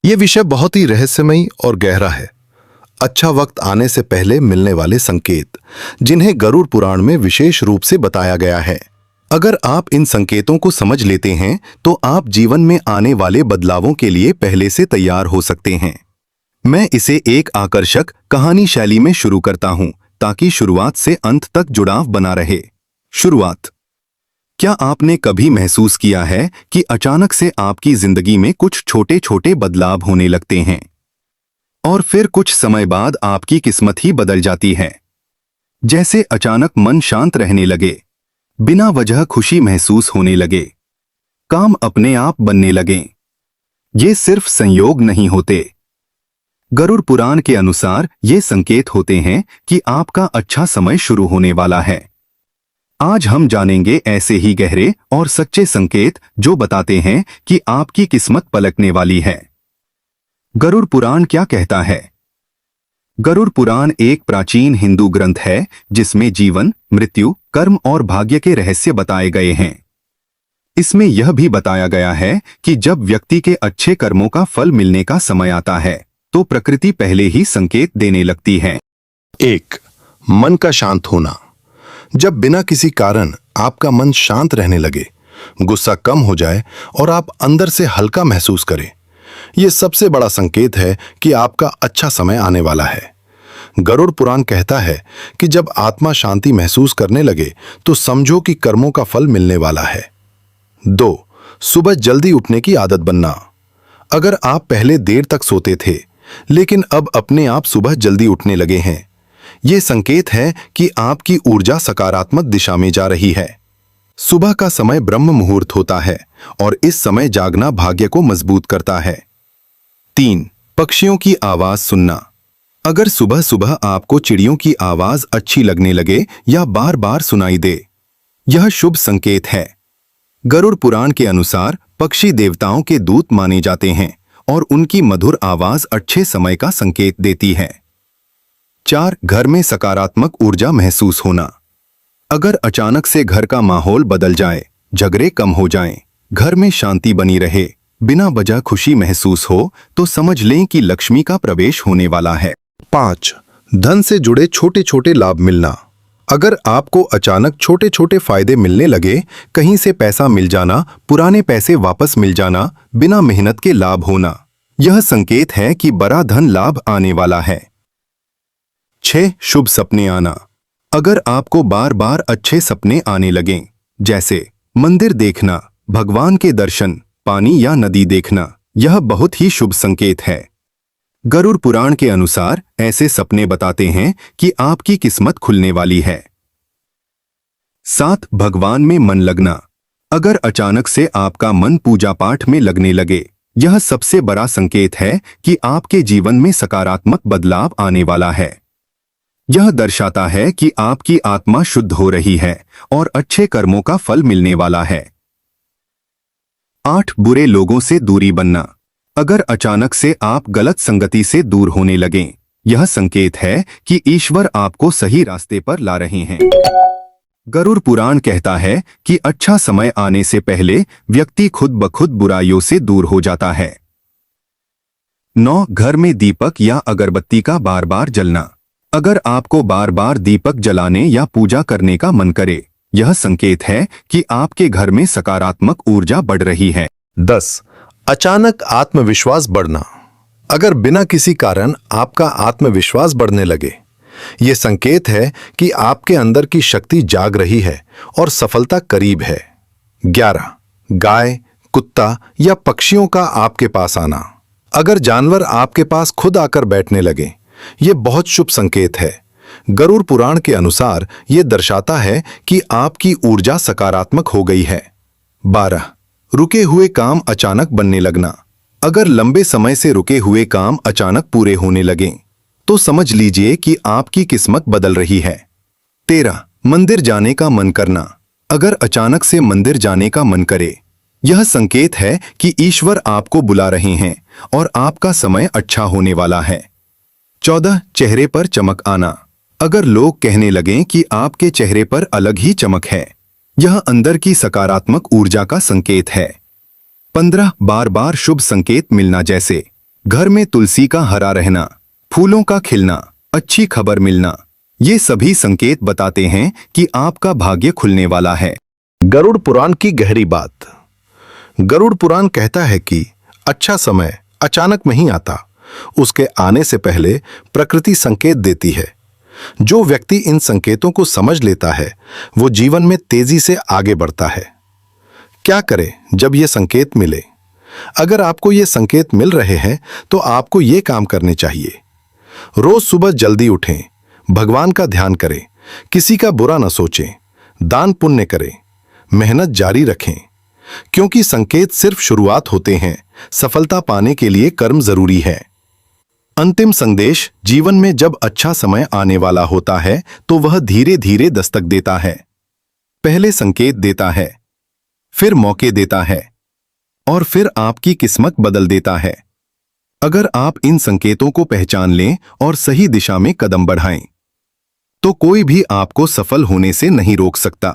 ये विषय बहुत ही रहस्यमयी और गहरा है। अच्छा वक्त आने से पहले मिलने वाले संकेत, जिन्हें गरुड़ पुराण में विशेष रूप से बताया गया है। अगर आप इन संकेतों को समझ लेते हैं तो आप जीवन में आने वाले बदलावों के लिए पहले से तैयार हो सकते हैं। मैं इसे एक आकर्षक कहानी शैली में शुरू करता हूं ताकि शुरुआत से अंत तक जुड़ाव बना रहे। शुरुआत। क्या आपने कभी महसूस किया है कि अचानक से आपकी जिंदगी में कुछ छोटे छोटे बदलाव होने लगते हैं और फिर कुछ समय बाद आपकी किस्मत ही बदल जाती है? जैसे अचानक मन शांत रहने लगे, बिना वजह खुशी महसूस होने लगे, काम अपने आप बनने लगे। ये सिर्फ संयोग नहीं होते। गरुड़ पुराण के अनुसार ये संकेत होते हैं कि आपका अच्छा समय शुरू होने वाला है। आज हम जानेंगे ऐसे ही गहरे और सच्चे संकेत जो बताते हैं कि आपकी किस्मत पलटने वाली है। गरुड़ पुराण क्या कहता है? गरुड़ पुराण एक प्राचीन हिंदू ग्रंथ है जिसमें जीवन, मृत्यु, कर्म और भाग्य के रहस्य बताए गए हैं। इसमें यह भी बताया गया है कि जब व्यक्ति के अच्छे कर्मों का फल मिलने का समय आता है तो प्रकृति पहले ही संकेत देने लगती है। 1. मन का शांत होना। जब बिना किसी कारण आपका मन शांत रहने लगे, गुस्सा कम हो जाए और आप अंदर से हल्का महसूस करें, यह सबसे बड़ा संकेत है कि आपका अच्छा समय आने वाला है। गरुड़ पुराण कहता है कि जब आत्मा शांति महसूस करने लगे तो समझो कि कर्मों का फल मिलने वाला है। 2. सुबह जल्दी उठने की आदत बनना। अगर आप पहले देर तक सोते थे लेकिन अब अपने आप सुबह जल्दी उठने लगे हैं, ये संकेत है कि आपकी ऊर्जा सकारात्मक दिशा में जा रही है। सुबह का समय ब्रह्म मुहूर्त होता है और इस समय जागना भाग्य को मजबूत करता है। 3. पक्षियों की आवाज सुनना। अगर सुबह सुबह आपको चिड़ियों की आवाज अच्छी लगने लगे या बार बार सुनाई दे, यह शुभ संकेत है। गरुड़ पुराण के अनुसार पक्षी देवताओं के दूत माने जाते हैं और उनकी मधुर आवाज अच्छे समय का संकेत देती है। 4. घर में सकारात्मक ऊर्जा महसूस होना। अगर अचानक से घर का माहौल बदल जाए, झगड़े कम हो जाएं, घर में शांति बनी रहे, बिना वजह खुशी महसूस हो, तो समझ लें कि लक्ष्मी का प्रवेश होने वाला है। 5. धन से जुड़े छोटे छोटे लाभ मिलना। अगर आपको अचानक छोटे छोटे फायदे मिलने लगे, कहीं से पैसा मिल जाना, पुराने पैसे वापस मिल जाना, बिना मेहनत के लाभ होना, यह संकेत है कि बड़ा धन लाभ आने वाला है। 6. शुभ सपने आना। अगर आपको बार बार अच्छे सपने आने लगें, जैसे मंदिर देखना, भगवान के दर्शन, पानी या नदी देखना, यह बहुत ही शुभ संकेत है। गरुड़ पुराण के अनुसार ऐसे सपने बताते हैं कि आपकी किस्मत खुलने वाली है। 7. भगवान में मन लगना। अगर अचानक से आपका मन पूजा पाठ में लगने लगे, यह सबसे बड़ा संकेत है कि आपके जीवन में सकारात्मक बदलाव आने वाला है। यह दर्शाता है कि आपकी आत्मा शुद्ध हो रही है और अच्छे कर्मों का फल मिलने वाला है। 8. बुरे लोगों से दूरी बनना। अगर अचानक से आप गलत संगति से दूर होने लगें, यह संकेत है कि ईश्वर आपको सही रास्ते पर ला रहे हैं। गरुड़ पुराण कहता है कि अच्छा समय आने से पहले व्यक्ति खुद ब खुद बुराइयों से दूर हो जाता है। 9. घर में दीपक या अगरबत्ती का बार बार जलना। अगर आपको बार बार दीपक जलाने या पूजा करने का मन करे, यह संकेत है कि आपके घर में सकारात्मक ऊर्जा बढ़ रही है। 10. अचानक आत्मविश्वास बढ़ना। अगर बिना किसी कारण आपका आत्मविश्वास बढ़ने लगे, यह संकेत है कि आपके अंदर की शक्ति जाग रही है और सफलता करीब है। 11. गाय, कुत्ता या पक्षियों का आपके पास आना। अगर जानवर आपके पास खुद आकर बैठने लगे, यह बहुत शुभ संकेत है। गरुड़ पुराण के अनुसार यह दर्शाता है कि आपकी ऊर्जा सकारात्मक हो गई है। 12. रुके हुए काम अचानक बनने लगना। अगर लंबे समय से रुके हुए काम अचानक पूरे होने लगें, तो समझ लीजिए कि आपकी किस्मत बदल रही है। 13. मंदिर जाने का मन करना। अगर अचानक से मंदिर जाने का मन करे, यह संकेत है कि ईश्वर आपको बुला रहे हैं और आपका समय अच्छा होने वाला है। 14. चेहरे पर चमक आना। अगर लोग कहने लगें कि आपके चेहरे पर अलग ही चमक है, यह अंदर की सकारात्मक ऊर्जा का संकेत है। 15. बार बार शुभ संकेत मिलना, जैसे घर में तुलसी का हरा रहना, फूलों का खिलना, अच्छी खबर मिलना, ये सभी संकेत बताते हैं कि आपका भाग्य खुलने वाला है। गरुड़ पुराण की गहरी बात। गरुड़ पुराण कहता है कि अच्छा समय अचानक नहीं आता, उसके आने से पहले प्रकृति संकेत देती है। जो व्यक्ति इन संकेतों को समझ लेता है वो जीवन में तेजी से आगे बढ़ता है। क्या करें जब ये संकेत मिले? अगर आपको ये संकेत मिल रहे हैं तो आपको ये काम करने चाहिए। रोज सुबह जल्दी उठें, भगवान का ध्यान करें, किसी का बुरा न सोचें, दान पुण्य करें, मेहनत जारी रखें, क्योंकि संकेत सिर्फ शुरुआत होते हैं। सफलता पाने के लिए कर्म जरूरी है। अंतिम संदेश, जीवन में जब अच्छा समय आने वाला होता है तो वह धीरे धीरे दस्तक देता है। पहले संकेत देता है, फिर मौके देता है और फिर आपकी किस्मत बदल देता है। अगर आप इन संकेतों को पहचान लें और सही दिशा में कदम बढ़ाएं, तो कोई भी आपको सफल होने से नहीं रोक सकता।